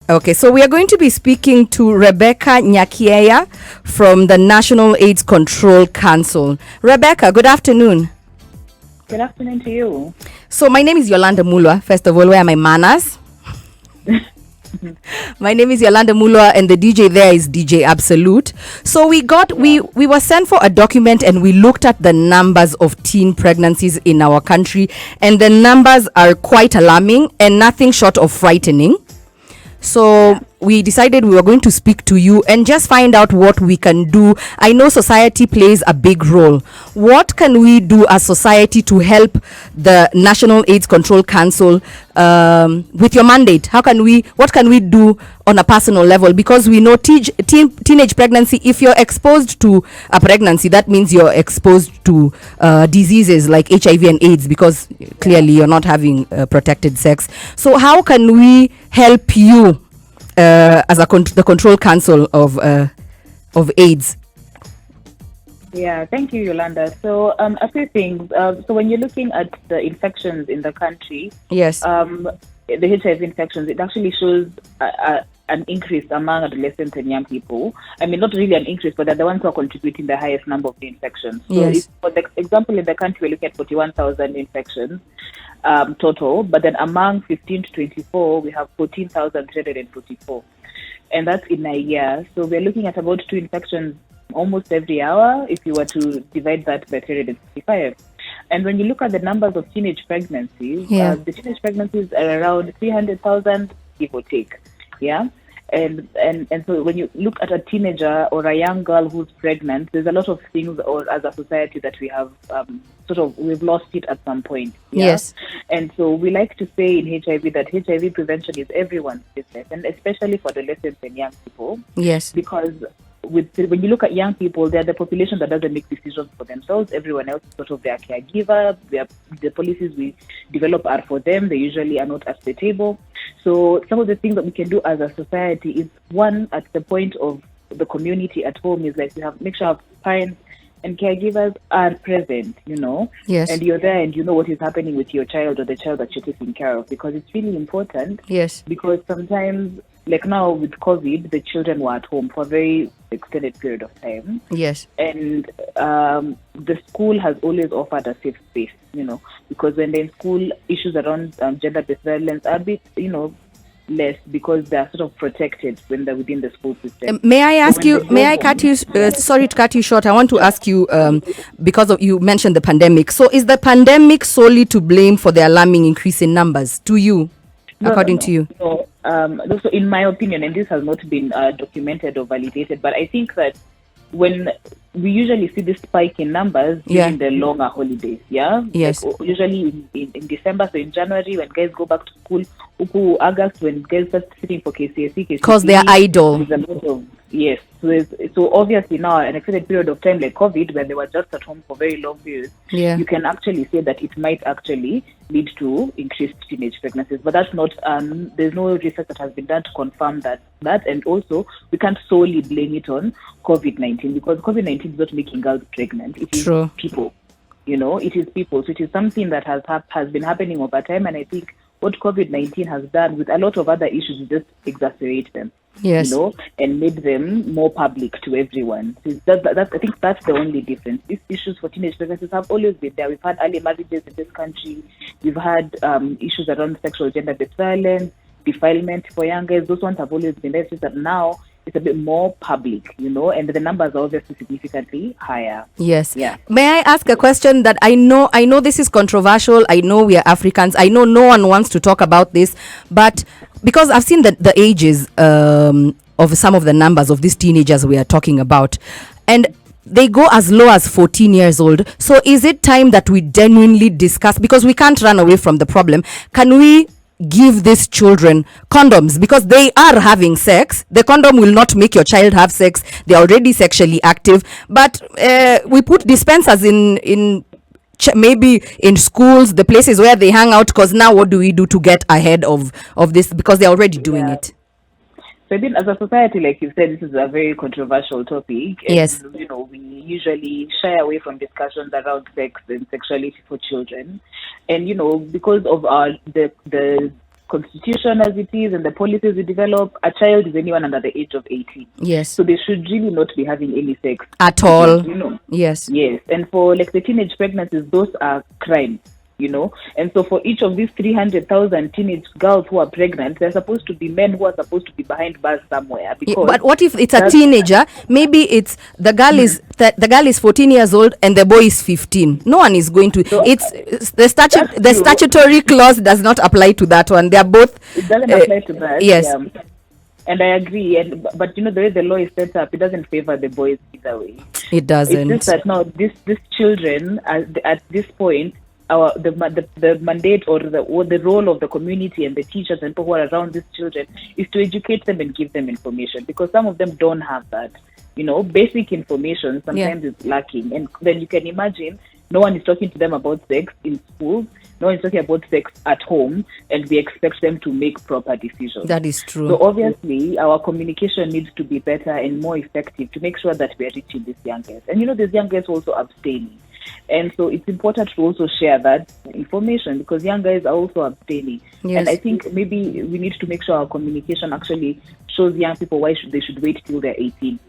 Okay, so we are going to be speaking to Rebecca Nyankieya from the National AIDS Control Council. Rebecca, good afternoon. Good afternoon to you. So my name is Yolanda Mulwa. First of all, where are my manners? My name is Yolanda Mulwa, and the DJ there is DJ Absolute. So we were sent for a document, and we looked at the numbers of teen pregnancies in our country, and the numbers are quite alarming and nothing short of frightening. So we decided we were going to speak to you and just find out what we can do. I know society plays a big role. What can we do as society to help the National AIDS Control Council with your mandate? What can we do on a personal level? Because we know teenage pregnancy, if you're exposed to a pregnancy, that means you're exposed to diseases like HIV and AIDS, because clearly you're not having protected sex. So how can we help you as the Control Council of AIDS? Yeah, thank you, Yolanda. So a few things. So when you're looking at the infections in the country, yes, the HIV infections, it actually shows an increase among adolescents and young people. I mean, not really an increase, but they're the ones who are contributing the highest number of the infections. So yes. for the example, in the country, we're looking at 41,000 infections total, but then among 15 to 24, we have 14,344. And that's in a year. So we're looking at about 2 infections almost every hour if you were to divide that by 365. And when you look at the numbers of teenage pregnancies, the teenage pregnancies are around 300,000, give or take. Yeah. And so when you look at a teenager or a young girl who's pregnant, there's a lot of things, or as a society, that we have we've lost it at some point. Yeah? Yes. And so we like to say in HIV that HIV prevention is everyone's business, and especially for adolescents and young people. Yes. Because when you look at young people, they're the population that doesn't make decisions for themselves. Everyone else is sort of their caregiver. The policies we develop are for them. They usually are not at the table. So some of the things that we can do as a society is, one, at the point of the community at home, is like make sure our parents and caregivers are present, Yes. And you're there and you know what is happening with your child or the child that you're taking care of, because it's really important. Yes. Because sometimes, like now with COVID, the children were at home for a very extended period of time. Yes. And the school has always offered a safe space, because when they're in school, issues around gender-based violence are a bit, less, because they're sort of protected when they're within the school system. May I ask you, sorry to cut you short. I want to ask you, because you mentioned the pandemic. So is the pandemic solely to blame for the alarming increase in numbers to you, according to you? No. So in my opinion, and this has not been documented or validated, but I think that when we usually see this spike in numbers during the longer holidays, yes, like usually in December, so in January when guys go back to school, August when guys start sitting for KCSE, because they are idle. Yes, so obviously now an extended period of time like COVID, when they were just at home for very long periods, you can actually say that it might actually lead to increased teenage pregnancies. But that's not, there's no research that has been done to confirm that. And also, we can't solely blame it on COVID-19, because COVID-19 is not making girls pregnant. It is people, it is people. So it is something that has been happening over time. And I think what COVID-19 has done with a lot of other issues is just exacerbate them. Yes. And made them more public to everyone. So I think that's the only difference. These issues for teenage pregnancies have always been there. We've had early marriages in this country. We've had issues around sexual gender-based violence, defilement for young girls. Those ones have always been there. It's just that now it's a bit more public, and the numbers are obviously significantly higher. Yes. Yeah. May I ask a question that I know this is controversial. I know we are Africans. I know no one wants to talk about this, but because I've seen the ages of some of the numbers of these teenagers we are talking about, and they go as low as 14 years old. So is it time that we genuinely discuss, because we can't run away from the problem, can we give these children condoms, because they are having sex? The condom will not make your child have sex. They're already sexually active, but we put dispensers in maybe in schools, the places where they hang out, because now what do we do to get ahead of this, because they're already doing it? So I think as a society, like you said, this is a very controversial topic. And, yes. We usually shy away from discussions around sex and sexuality for children. And, because of the constitution as it is and the policies we develop, a child is anyone under the age of 18. Yes. So they should really not be having any sex. At all. Yes. Yes. And for like the teenage pregnancies, those are crimes. And so for each of these 300,000 teenage girls who are pregnant, they're supposed to be men who are supposed to be behind bars somewhere. But what if it's a teenager? Maybe it's the girl is 14 years old and the boy is 15. No one is going to. So, it's the statutory clause does not apply to that one. They are both. It doesn't apply to that. Yes. And I agree. But the way the law is set up, it doesn't favor the boys either way. It doesn't. It's just that now these children at this point. The mandate or the role of the community and the teachers and people who are around these children is to educate them and give them information, because some of them don't have that. Basic information sometimes is lacking. And then you can imagine no one is talking to them about sex in schools, no one is talking about sex at home, and we expect them to make proper decisions. That is true. So obviously our communication needs to be better and more effective to make sure that we are reaching these young girls. And these young girls also abstaining. And so it's important to also share that information, because young guys are also abstaining. Yes. And I think maybe we need to make sure our communication actually shows young people why they should wait till they're 18,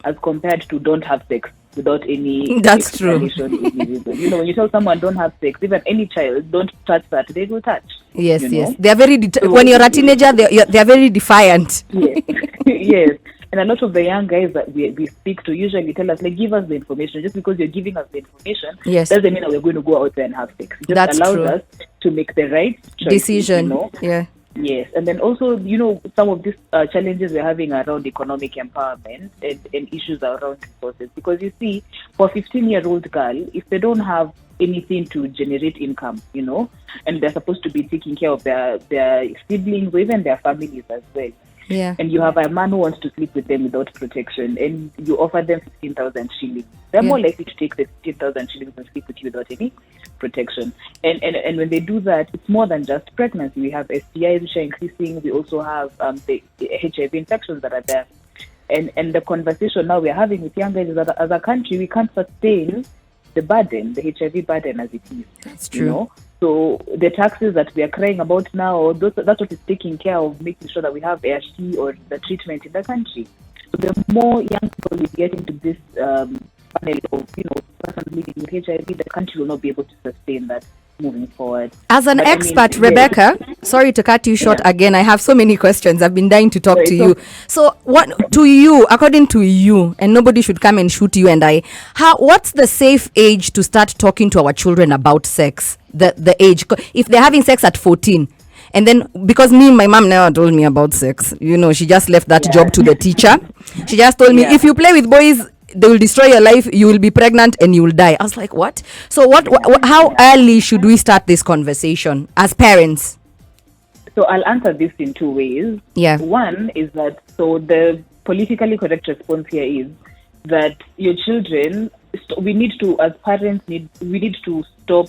as compared to don't have sex without any That's true. When you tell someone don't have sex, even any child, don't touch that, they will touch. Yes, yes. They are very, when you're a teenager, they are very defiant. Yes. Yes. And a lot of the young guys that we speak to usually tell us, like, give us the information. Just because you're giving us the information doesn't mean that we're going to go out there and have sex. It just allows us to make the right decision. Yeah. Yes. And then also, some of these challenges we're having around economic empowerment and issues around resources. Because you see, for a 15-year-old girl, if they don't have anything to generate income, and they're supposed to be taking care of their siblings or even their families as well. Yeah. And you have a man who wants to sleep with them without protection, and you offer them 15,000 shillings. They're more likely to take the 15,000 shillings and sleep with you without any protection. And when they do that, it's more than just pregnancy. We have STIs which are increasing. We also have the HIV infections that are there. And the conversation now we're having with young guys is that as a country, we can't sustain the burden, the HIV burden as it is. That's true. So the taxes that we are crying about now, that's what is taking care of making sure that we have ART or the treatment in the country. So the more young people we get into this panel of persons living with HIV, the country will not be able to sustain that moving forward. As an expert, Rebecca, sorry to cut you short again. I have so many questions. I've been dying to talk to you. So according to you, and nobody should come and shoot you and I, what's the safe age to start talking to our children about sex? The age, if they're having sex at 14, and then because my mom never told me about sex, she just left that job to the teacher. She just told me, if you play with boys, they will destroy your life, you will be pregnant and you will die. I was like, what? So how early should we start this conversation as parents? So I'll answer this in two ways. Yeah. One is that, so the politically correct response here is that your children, we need to, as parents, we need to stop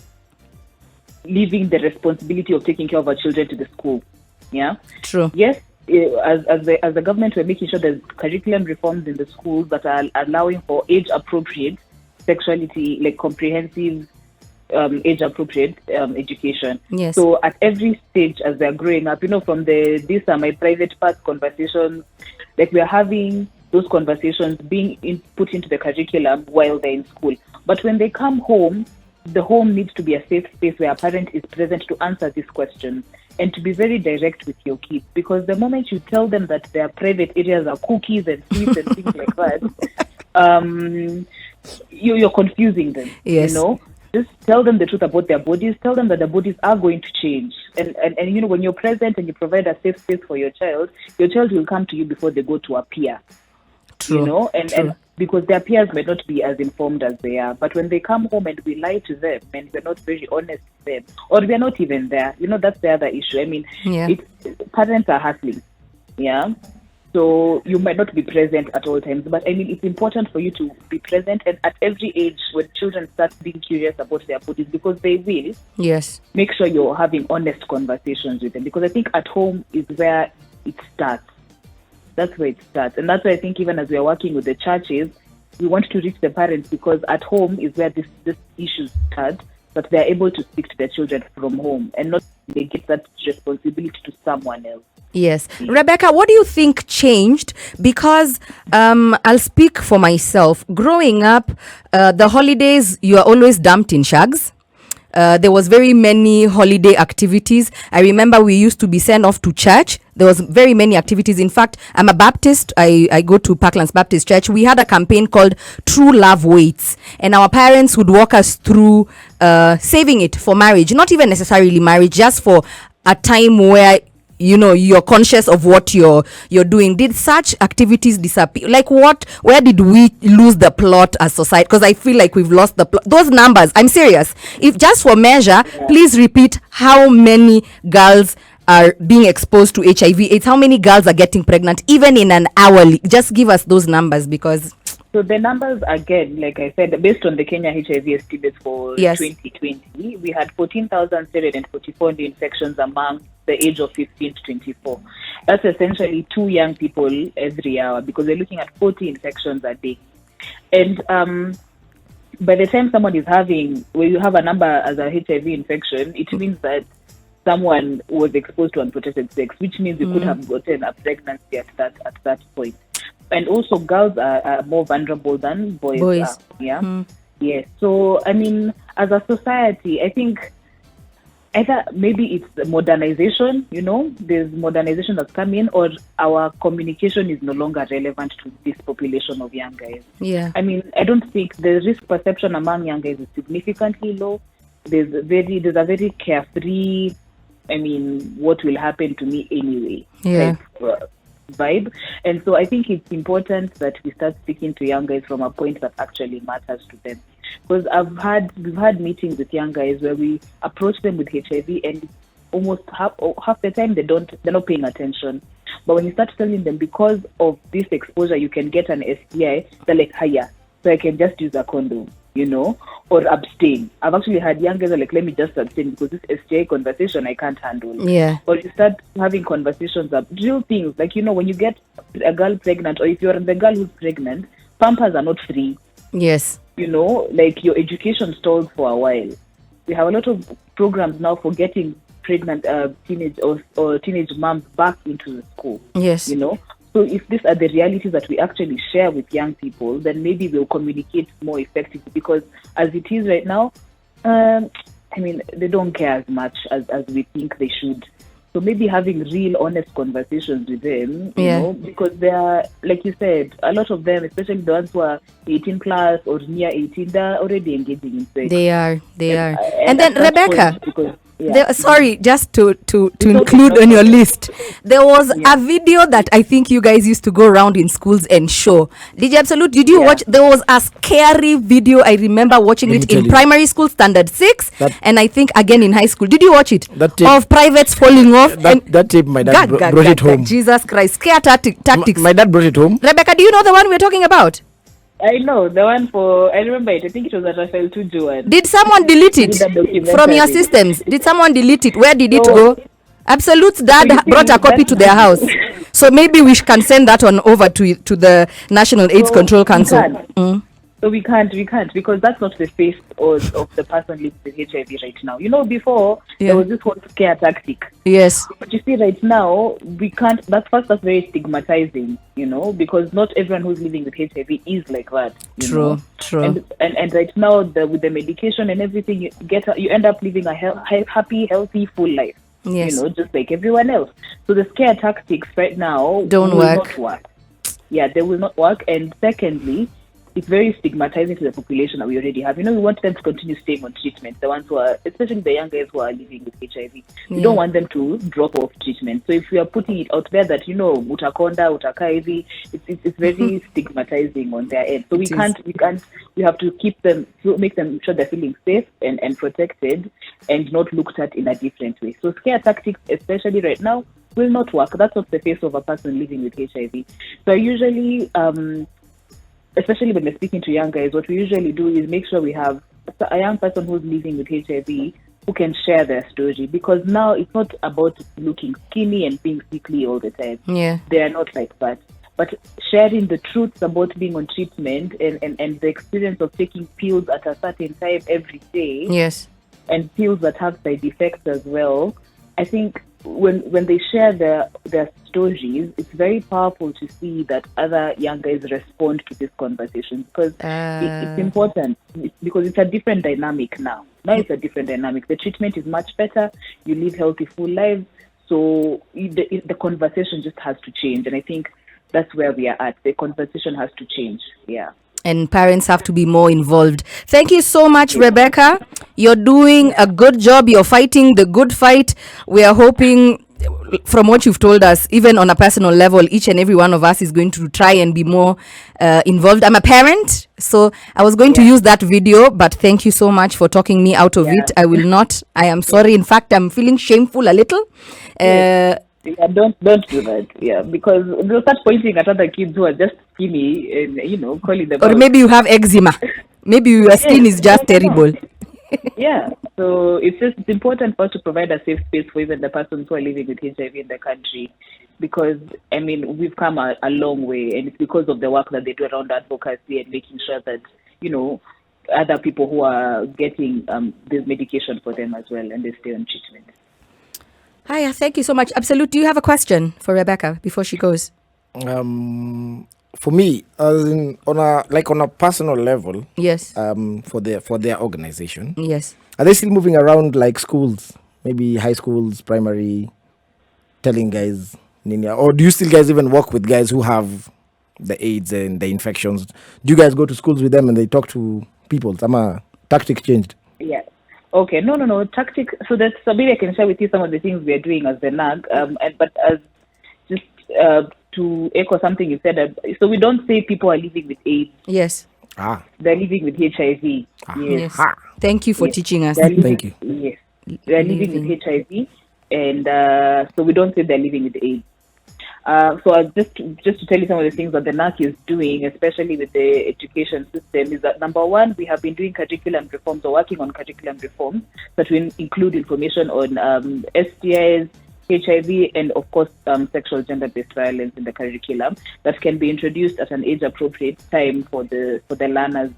leaving the responsibility of taking care of our children to the school. Yeah. True. Yes. As the government, we're making sure there's curriculum reforms in the schools that are allowing for age-appropriate sexuality, like comprehensive age-appropriate education. Yes. So at every stage as they're growing up, from these are my private part conversations, like we're having those conversations being put into the curriculum while they're in school. But when they come home, the home needs to be a safe space where a parent is present to answer these questions and to be very direct with your kids, because the moment you tell them that their private areas are cookies and sweets and things like that, you're confusing them. Yes. Just tell them the truth about their bodies. Tell them that their bodies are going to change. And when you're present and you provide a safe space for your child will come to you before they go to a peer. True. And because their peers may not be as informed as they are. But when they come home and we lie to them and we're not very honest with them, or we're not even there, that's the other issue. I mean, parents are hustling. Yeah. So you might not be present at all times, but I mean, it's important for you to be present, and at every age when children start being curious about their bodies, because they will. Yes. Make sure you're having honest conversations with them, because I think at home is where it starts. That's where it starts. And that's why I think even as we are working with the churches, we want to reach the parents, because at home is where this issues start. that they are able to speak to their children from home and not they get that responsibility to someone else. Yes. Rebecca, what do you think changed? Because I'll speak for myself. Growing up, the holidays, you are always dumped in shags. There was very many holiday activities. I remember we used to be sent off to church. There was very many activities. In fact, I'm a Baptist. I go to Parklands Baptist Church. We had a campaign called True Love Waits. And our parents would walk us through saving it for marriage. Not even necessarily marriage, just for a time where you're conscious of what you're doing. Did such activities disappear? Like where did we lose the plot as society? Because I feel like we've lost the plot. Those numbers, I'm serious. If just for measure, please repeat how many girls are being exposed to HIV/AIDS. How many girls are getting pregnant, even in an hourly? Just give us those numbers, because so the numbers, again, like I said, based on the Kenya HIV estimates for 2020, we had 14,744 new infections among the age of 15 to 24. That's essentially 2 young people every hour, because we're looking at 40 infections a day. And by the time someone is where you have a number as a HIV infection, it means that someone was exposed to unprotected sex, which means you could have gotten a pregnancy at that point. And also, girls are more vulnerable than boys are. Yeah. Yes. So, I mean, as a society, I think either maybe it's modernization, there's modernization that's come in, or our communication is no longer relevant to this population of young guys. Yeah. I mean, I don't think the risk perception among young guys is significantly low. There's a very carefree, I mean, what will happen to me anyway? Yeah. Type, vibe. And so I think it's important that we start speaking to young guys from a point that actually matters to them. Because we've had meetings with young guys where we approach them with HIV, and almost half the time they're not paying attention. But when you start telling them, because of this exposure you can get an STI, they're like, hiya, so I can just use a condom, or abstain. I've actually had young guys are like, let me just abstain because this STI conversation I can't handle. Yeah. Or you start having conversations of real things, like, when you get a girl pregnant, or if you're the girl who's pregnant, Pampers are not free. Yes. Like your education stalls for a while. We have a lot of programs now for getting pregnant teenage or teenage moms back into the school. Yes. So if these are the realities that we actually share with young people, then maybe we'll communicate more effectively, because as it is right now, I mean, they don't care as much as we think they should. So maybe having real, honest conversations with them, because they are, like you said, a lot of them, especially the ones who are 18 plus or near 18, they're already engaging in sex. They are. And then, Rebecca, Yeah. Sorry, just to include on your list, there was a video that I think you guys used to go around in schools and show. DJ Absolute, did you watch? There was a scary video. I remember watching it in primary school, standard 6, and I think again in high school. Did you watch it? Of privates falling off. That tape, my dad brought it home. Jesus Christ, scare tactics. My dad brought it home. Rebecca, do you know the one we're talking about? I know, the one I remember it. I think it was at Rafael Tujuan. Did someone delete it from your systems? Did someone delete it? Where did it go? Absolute's dad brought a copy to their house. So maybe we can send that one over to the National AIDS Control Council. So we can't, because that's not the face of the person living with HIV right now. Before, there was this whole scare tactic. Yes. But you see, right now, we can't, that's very stigmatizing, because not everyone who's living with HIV is like that. True. And right now, with the medication and everything, you end up living a happy, healthy, full life. Yes. Just like everyone else. So the scare tactics right now will not work. Yeah, they will not work. And secondly, it's very stigmatizing to the population that we already have. We want them to continue staying on treatment, the ones who are, especially the young guys who are living with HIV. We don't want them to drop off treatment. So if we are putting it out there that, utakonda, utakaivi, it's very stigmatizing on their end. So we have to keep them, to make them sure they're feeling safe and protected and not looked at in a different way. So scare tactics, especially right now, will not work. That's not the face of a person living with HIV. So I usually, especially when we're speaking to young guys, what we usually do is make sure we have a young person who's living with HIV who can share their story, because now it's not about looking skinny and being sickly all the time. Yeah. They are not like that. But sharing the truths about being on treatment and the experience of taking pills at a certain time every day. Yes. and pills that have side effects as well, I think when they share their stories, it's very powerful to see that other young guys respond to this conversation, because it's important, because it's a different dynamic now. Now it's a different dynamic. The treatment is much better. You live healthy, full lives. So the conversation just has to change. And I think that's where we are at. The conversation has to change. Yeah. And parents have to be more involved. Thank you so much, Rebecca. You're doing a good job. You're fighting the good fight. We are hoping, from what you've told us, even on a personal level, each and every one of us is going to try and be more involved. I'm a parent, so I was going to use that video, but thank you so much for talking me out of it. I will not. I am sorry. In fact, I'm feeling shameful a little. Yeah, don't do that. Yeah, because they'll start pointing at other kids who are just skinny and calling them. Or maybe you have eczema. Maybe your skin is just terrible. Yeah, so it's important for us to provide a safe space for even the persons who are living with HIV in the country, because we've come a long way, and it's because of the work that they do around advocacy and making sure that other people who are getting this medication for them as well, and they stay on treatment. Hiya, thank you so much. Absolute, do you have a question for Rebecca before she goes? For me, on a personal level, yes. For their organization, yes. Are they still moving around like schools, maybe high schools, primary, telling guys, or do you still guys even work with guys who have the AIDS and the infections? Do you guys go to schools with them and they talk to people? Tactic changed? Yeah. Okay, no tactic. So maybe I can share with you some of the things we are doing as the NACC. But as just to echo something you said, so we don't say people are living with AIDS. Yes. They're living with HIV. Yes. Thank you for teaching us. Thank you. Yes, they're living with HIV, and so we don't say they're living with AIDS. So just to tell you some of the things that the NACC is doing, especially with the education system, is that number one, we have been doing curriculum reforms, or working on curriculum reforms that will include information on STIs, HIV, and of course sexual gender-based violence in the curriculum that can be introduced at an age-appropriate time for the learners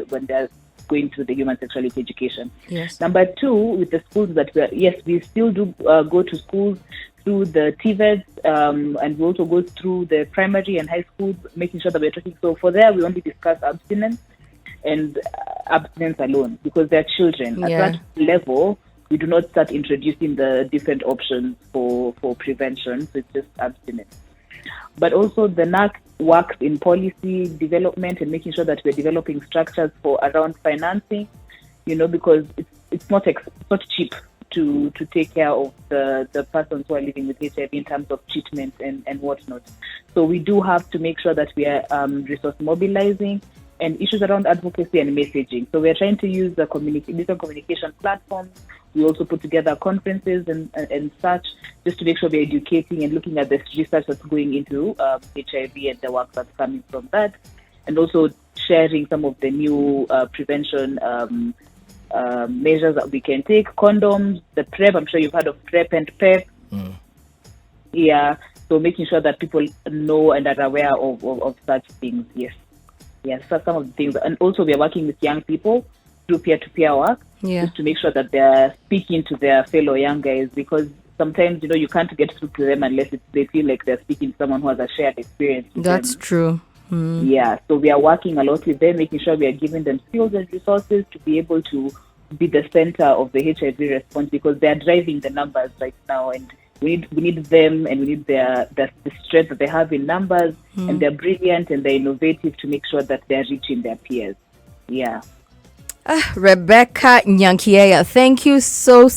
when they're going through the human sexuality education. Yes. Number two, with the schools that we still do go to schools through the TVETs, and we also go through the primary and high schools, making sure that we're talking. So for there, we only discuss abstinence and abstinence alone, because they're children. At that level, we do not start introducing the different options for prevention. So it's just abstinence. But also the NACC works in policy development and making sure that we're developing structures around financing, because it's not cheap to take care of the persons who are living with HIV in terms of treatment and whatnot. So we do have to make sure that we are resource mobilizing and issues around advocacy and messaging. So we're trying to use the different communication platforms. We also put together conferences and such, just to make sure we're educating and looking at the research that's going into HIV and the work that's coming from that, and also sharing some of the new prevention measures that we can take. Condoms, the PrEP, I'm sure you've heard of PrEP and PEP. Yeah, so making sure that people know and are aware of such things. Yes, so some of the things. And also we are working with young people through peer-to-peer work, just to make sure that they're speaking to their fellow young guys, because sometimes, you can't get through to them unless they feel like they're speaking to someone who has a shared experience with That's them. true. Yeah, so we are working a lot with them, making sure we are giving them skills and resources to be able to be the center of the HIV response, because they are driving the numbers right now, and we need them, and we need the strength that they have in numbers, and they're brilliant and they're innovative to make sure that they're reaching their peers. Yeah. Rebecca Nyankieya, thank you so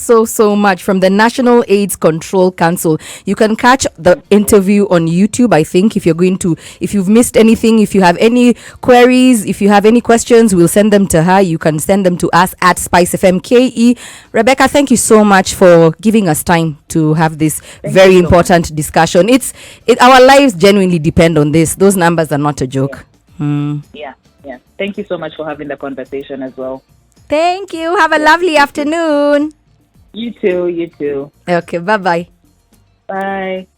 much, from the National AIDS Control Council. You can catch the interview on YouTube, I think. If you've missed anything, if you have any queries, if you have any questions, we'll send them to her. You can send them to us at SpiceFMKE. Rebecca, thank you so much for giving us time to have this very important discussion. Our lives genuinely depend on this. Those numbers are not a joke. Yeah. Thank you so much for having the conversation as well. Thank you. Have a lovely afternoon. You too. Okay, bye-bye. Bye.